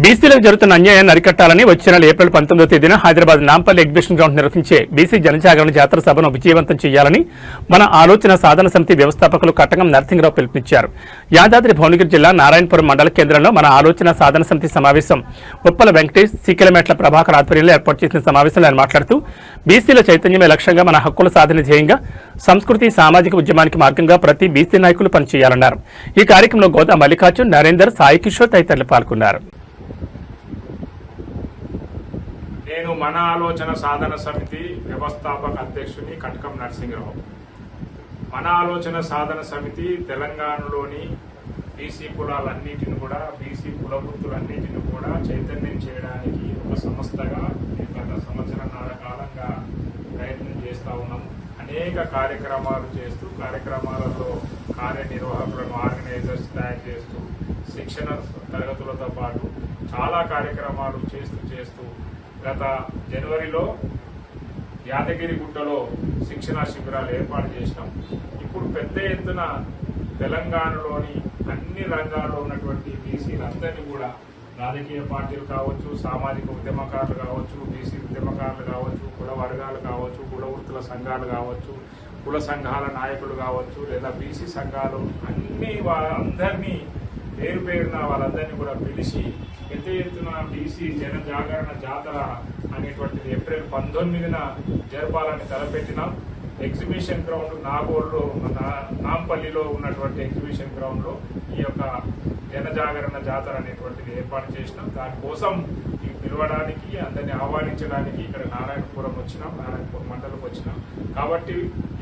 బీసీలకు జరుగుతున్న అన్యాయాన్ని అరికట్టాలని వచ్చే నెల ఏప్రిల్ 19వ తేదీన హైదరాబాద్ నాంపల్లి ఎగ్జిబిషన్ గ్రౌండ్ నిర్వహించే బీసీ జనజాగరణ జాతర సభను విజయవంతం చేయాలని మన ఆలోచన సాధన సమితి వ్యవస్థాపకులు కట్టగం నరసింహరావు పిలుపునిచ్చారు. యాదాద్రి భువనగిరి జిల్లా నారాయణపురం మండల కేంద్రంలో మన ఆలోచన సాధన సమితి సమావేశం ఉప్పల వెంకటేష్, సిక్కిలమెట్ల ప్రభాకర్ ఆధ్వర్యంలో ఏర్పాటు చేసిన సమావేశంలో ఆయన మాట్లాడుతూ బీసీల చైతన్యమే లక్ష్యంగా మన హక్కుల సాధన ధ్యేయంగా సంస్కృతి సామాజిక ఉద్యమానికి మార్గంగా ప్రతి బీసీ నాయకులు పనిచేయాలన్నారు. ఈ కార్యక్రమంలో గోదా మల్లికార్జున్, నరేందర్, సాయి కిషోర్ తదితరులు పాల్గొన్నారు. నేను మన ఆలోచన సాధన సమితి వ్యవస్థాపక అధ్యక్షుని కటకం నరసింహరావు. మన ఆలోచన సాధన సమితి తెలంగాణలోని బీసీ కులాలన్నిటిని కూడా, బీసీ కులవృత్తులన్నిటిని కూడా చైతన్యం చేయడానికి ఒక సంస్థగా గత సంవత్సరాల కాలంగా ప్రయత్నం చేస్తూ ఉన్నాం. అనేక కార్యక్రమాలు చేస్తూ, కార్యక్రమాలలో కార్యనిర్వాహకులను, ఆర్గనైజర్స్ తయారు చేస్తూ, శిక్షణ తరగతులతో పాటు చాలా కార్యక్రమాలు చేస్తూ గత జనవరిలో యాదగిరిగుట్టలో శిక్షణా శిబిరాలు ఏర్పాటు చేసినాం. ఇప్పుడు పెద్ద ఎత్తున తెలంగాణలోని అన్ని రంగాల్లో ఉన్నటువంటి బీసీలందరినీ కూడా, రాజకీయ పార్టీలు కావచ్చు, సామాజిక ఉద్యమకారులు కావచ్చు, బీసీ ఉద్యమకారులు కావచ్చు, కుల వర్గాలు కావచ్చు, కుల వృత్తుల సంఘాలు కావచ్చు, కుల సంఘాల నాయకులు కావచ్చు, లేదా బీసీ సంఘాలు అన్ని అందరినీ పేరు పేరున వాళ్ళందరినీ కూడా పిలిచి పెద్ద ఎత్తున బీసీ జన జాగరణ జాతర అనేటువంటిది ఏప్రిల్ 19న జరపాలని తలపెట్టినాం. ఎగ్జిబిషన్ గ్రౌండ్ నాగోల్లో, నాంపల్లిలో ఉన్నటువంటి ఎగ్జిబిషన్ గ్రౌండ్లో ఈ యొక్క జనజాగరణ జాతర అనేటువంటిది ఏర్పాటు చేసినాం. దానికోసం పిలవడానికి, అందరినీ ఆహ్వానించడానికి ఇక్కడ నారాయణపురం వచ్చినాం, నారాయణపురం మండలంకి వచ్చినాం. కాబట్టి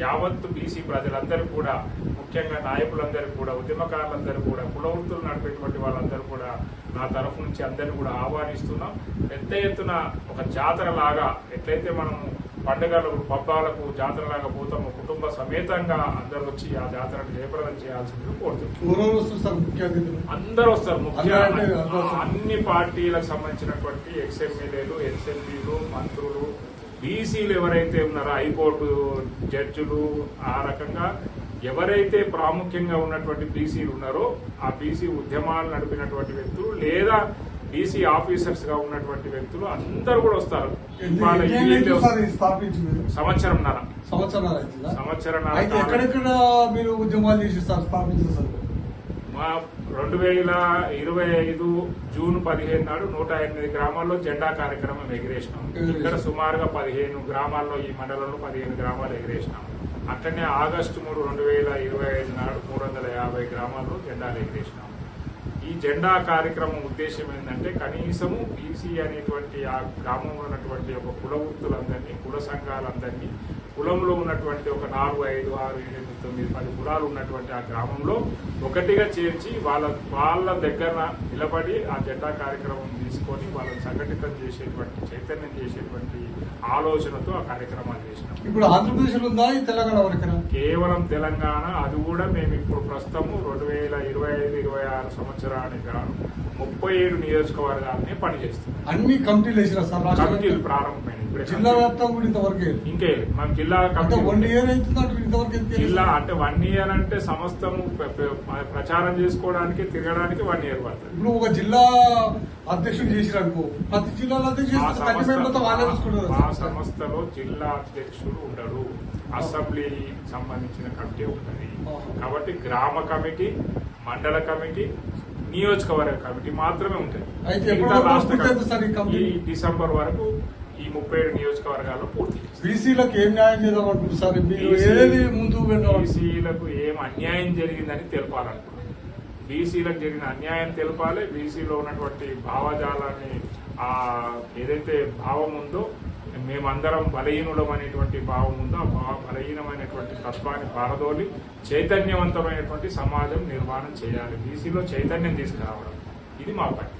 యావత్తు బీసీ ప్రజలందరూ కూడా, ముఖ్యంగా నాయకులందరూ కూడా, ఉద్యమకారులందరూ కూడా, కుల వృత్తులు నడిపేటువంటి వాళ్ళందరూ కూడా నా తరఫు నుంచి అందరినీ కూడా ఆహ్వానిస్తున్నాం. పెద్ద ఎత్తున ఒక జాతర లాగా, ఎట్లయితే మనం పండుగలు పబ్బాలకు జాతరలాగా పోతాము, కుటుంబ సమేతంగా అందరూ వచ్చి ఆ జాతరను జయప్రదం చేయాల్సింది కోరుతున్నాం. అందరూ వస్తారు. ముఖ్యంగా అన్ని పార్టీలకు సంబంధించినటువంటి ఎక్స్ఎమ్మెల్యేలు, ఎస్ఎంపీలు, మంత్రులు, బీసీలు ఎవరైతే ఉన్నారో, హైకోర్టు జడ్జిలు, ఆ రకంగా ఎవరైతే ప్రాముఖ్యంగా ఉన్నటువంటి బీసీలు ఉన్నారో, ఆ బీసీ ఉద్యమాలు నడిపినటువంటి వ్యక్తులు లేదా బీసీ ఆఫీసర్స్ గా ఉన్నటువంటి వ్యక్తులు అందరూ కూడా వస్తారు. సంవత్సరం మీరు ఉద్యమాలు చేసి స్థాపించారు? మా 2025 జూన్ 15 నాడు 108 గ్రామాల్లో జెండా కార్యక్రమం ఎగిరేసినాం. ఇక్కడ సుమారుగా 15 గ్రామాల్లో, ఈ మండలంలో 15 గ్రామాలు ఎగిరేసినాం. అట్లనే ఆగస్టు 3, 2025 నాడు 350 గ్రామాల్లో జెండాలు ఎగిరేసినాం. ఈ జెండా కార్యక్రమం ఉద్దేశం ఏంటంటే, కనీసము బీసీ అనేటువంటి ఆ గ్రామంలో ఉన్నటువంటి ఒక కుల వృత్తులందరినీ, కుల సంఘాలందరినీ, కులంలో ఉన్నటువంటి ఒక 4, 5, 6, 7, 9, 10 కులాలు ఉన్నటువంటి ఆ గ్రామంలో ఒకటిగా చేర్చి వాళ్ళ దగ్గర నిలబడి ఆ జెండా కార్యక్రమం తీసుకొని వాళ్ళని సంఘటితం చేసేటువంటి, చైతన్యం చేసేటువంటి ఆలోచనతో ఆ కార్యక్రమాలు చేసినాం. ఇప్పుడు ఆంధ్రప్రదేశ్ ఉందా, తెలంగాణ వరకు? కేవలం తెలంగాణ. అది కూడా మేము ఇప్పుడు ప్రస్తుతము 2025-26 సంవత్సరానికి గాను 37 నియోజకవర్గాలనే పనిచేస్తున్నాం. అన్ని కమిటీలు వేసినా సార్? కమిటీలు ప్రారంభమైన జిల్లా వ్యాప్తంగా ఇంతవరకు ఇంకే మనం జిల్లా కమిటీ 1 ఇయర్ అవుతుంది ఇంతవరకు. జిల్లా అంటే 1 ఇయర్ అంటే సంస్థను ప్రచారం చేసుకోవడానికి, తిరగడానికి 1 ఇయర్ పడుతుంది. ఇప్పుడు ఒక జిల్లా అధ్యక్షుడు చేసిరనుకో, ప్రతి జిల్లాలో మా సంస్థలో జిల్లా అధ్యక్షుడు ఉండడు, అసెంబ్లీ సంబంధించిన కమిటీ ఉంటుంది. కాబట్టి గ్రామ కమిటీ, మండల కమిటీ, నియోజకవర్గ కమిటీ మాత్రమే ఉంటాయి. ఈ డిసెంబర్ వరకు ఈ 37 నియోజకవర్గాల్లో పూర్తి. బీసీలకు ఏం న్యాయం చేద్దాం అనుకుంటున్నారు సార్? బీసీలకు ఏం అన్యాయం జరిగిందని తెలపాలనుకుంటున్నాం. బీసీలకు జరిగిన అన్యాయం తెలపాలి. బీసీలో ఉన్నటువంటి భావజాలాన్ని, ఏదైతే భావం ఉందో, మేమందరం బలహీనులం అనేటువంటి భావం ఉందో, ఆ బలహీనమైనటువంటి తత్వాన్ని పారదోలి చైతన్యవంతమైనటువంటి సమాజం నిర్మాణం చేయాలి. బీసీలో చైతన్యం తీసుకురావడం, ఇది మా పని.